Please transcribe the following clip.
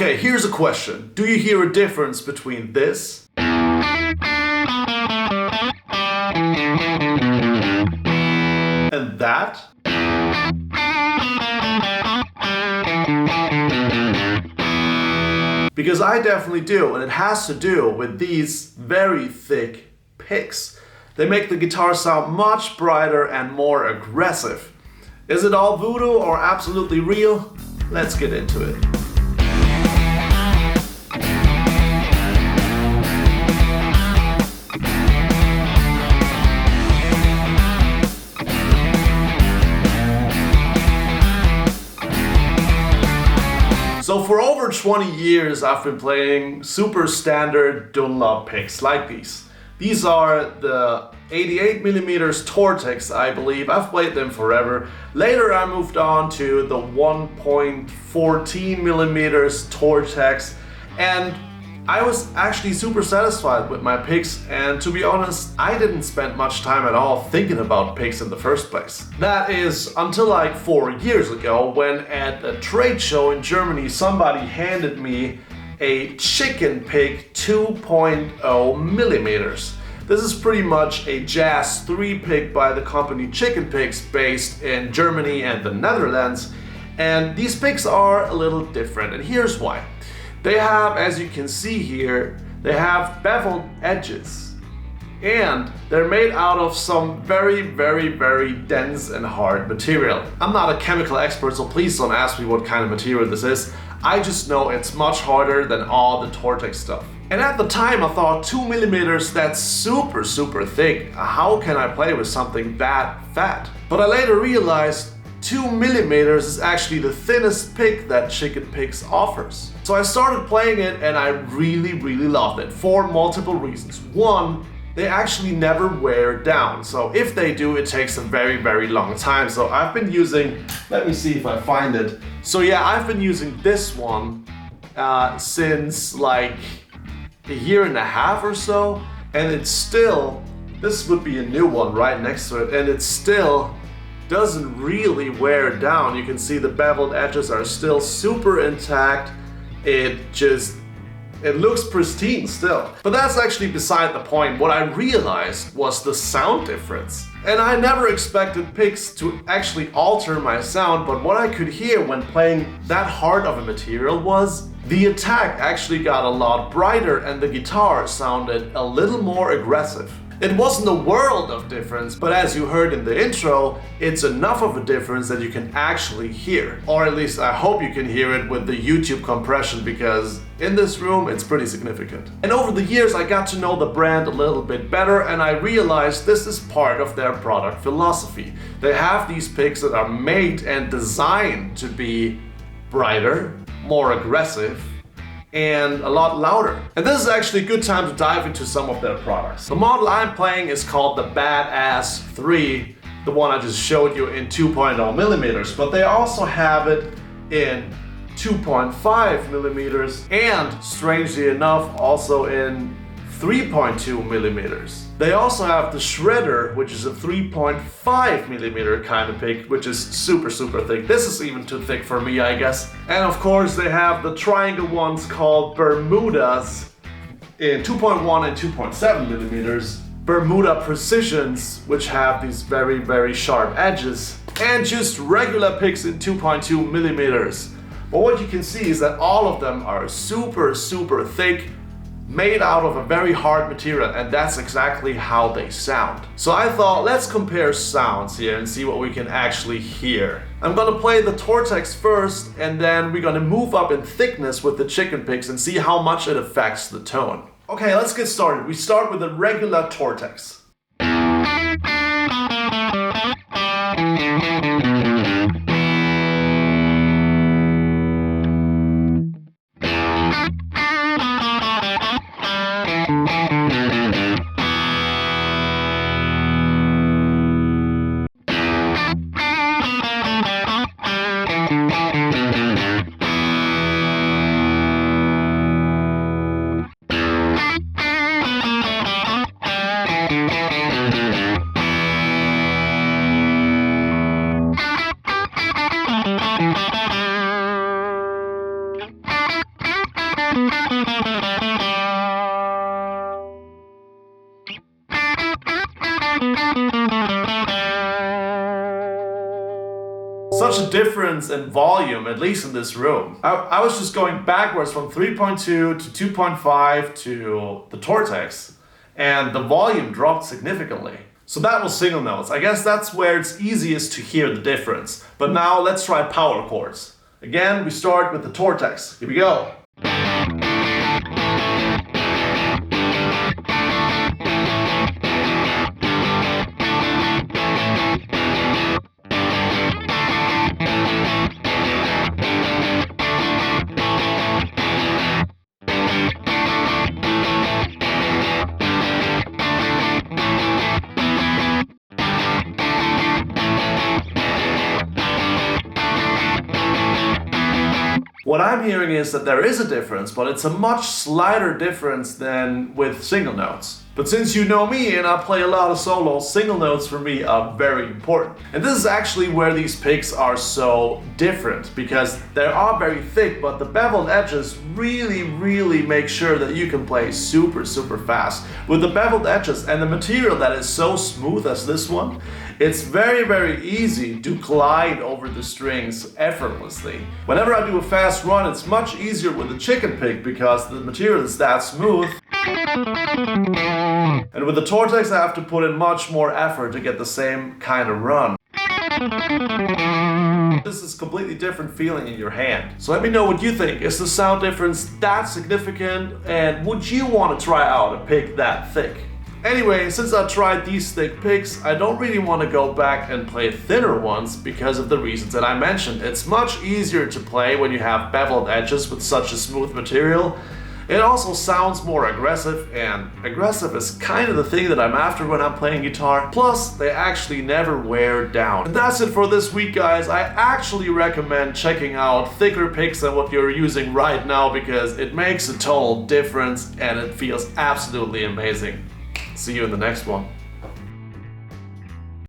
Okay, here's a question. Do you hear a difference between this and that? Because I definitely do, and it has to do with these very thick picks. They make the guitar sound much brighter and more aggressive. Is it all voodoo or absolutely real? Let's get into it. So for over 20 years I've been playing super standard Dunlop picks like these. These are the 88mm Tortex, I believe. I've played them forever. Later I moved on to the 1.14mm Tortex, and I was actually super satisfied with my picks, and to be honest, I didn't spend much time at all thinking about picks in the first place. That is until like 4 years ago, when at a trade show in Germany somebody handed me a Chickenpick 2.0mm. This is pretty much a Jazz 3 pick by the company Chickenpicks, based in Germany and the Netherlands, and these picks are a little different, and here's why. They have, as you can see here, they have beveled edges, and they're made out of some very dense and hard material. I'm not a chemical expert, so please don't ask me what kind of material this is. I just know it's much harder than all the Tortex stuff. And at the time I thought 2mm, that's super thick. How can I play with something that fat? But I later realized 2mm is actually the thinnest pick that Chickenpicks offers. So I started playing it and I really loved it for multiple reasons. One, they actually never wear down. So if they do, it takes a very long time. So I've been using, let me see if I find it. So yeah, I've been using this one since like a year and a half or so, and it's still, this would be a new one right next to it, and it still doesn't really wear down. You can see the beveled edges are still super intact. It looks pristine still. But that's actually beside the point. What I realized was the sound difference. And I never expected picks to actually alter my sound, but what I could hear when playing that hard of a material was the attack actually got a lot brighter and the guitar sounded a little more aggressive. It wasn't a world of difference, but as you heard in the intro, it's enough of a difference that you can actually hear. Or at least I hope you can hear it with the YouTube compression, because in this room it's pretty significant. And over the years I got to know the brand a little bit better, and I realized this is part of their product philosophy. They have these picks that are made and designed to be brighter, more aggressive, and a lot louder. And this is actually a good time to dive into some of their products. The model I'm playing is called the Badass 3, the one I just showed you in 2.0mm, but they also have it in 2.5mm and, strangely enough, also in 3.2mm. They also have the Shredder, which is a 3.5mm kind of pick, which is super thick. This is even too thick for me, I guess. And of course they have the triangle ones called Bermudas in 2.1 and 2.7mm. Bermuda Precisions, which have these very sharp edges. And just regular picks in 2.2mm. But what you can see is that all of them are super thick, made out of a very hard material, and that's exactly how they sound. So I thought, let's compare sounds here and see what we can actually hear. I'm gonna play the Tortex first, and then we're gonna move up in thickness with the Chickenpicks and see how much it affects the tone. Okay, let's get started. We start with the regular Tortex. Such a difference in volume, at least in this room. I was just going backwards from 3.2 to 2.5 to the Tortex, and the volume dropped significantly. So that was single notes. I guess that's where it's easiest to hear the difference. But now let's try power chords. Again, we start with the Tortex. Here we go. What I'm hearing is that there is a difference, but it's a much slighter difference than with single notes. But since you know me and I play a lot of solos, single notes for me are very important. And this is actually where these picks are so different, because they are very thick, but the beveled edges really make sure that you can play super fast. With the beveled edges and the material that is so smooth as this one, it's very easy to glide over the strings effortlessly. Whenever I do a fast run, it's much easier with the chicken pick because the material is that smooth. And with the Tortex I have to put in much more effort to get the same kind of run. This is a completely different feeling in your hand. So let me know what you think. Is the sound difference that significant? And would you want to try out a pick that thick? Anyway, since I tried these thick picks, I don't really want to go back and play thinner ones because of the reasons that I mentioned. It's much easier to play when you have beveled edges with such a smooth material. It also sounds more aggressive, and aggressive is kind of the thing that I'm after when I'm playing guitar. Plus, they actually never wear down. And that's it for this week, guys. I actually recommend checking out thicker picks than what you're using right now because it makes a total difference and it feels absolutely amazing. See you in the next one.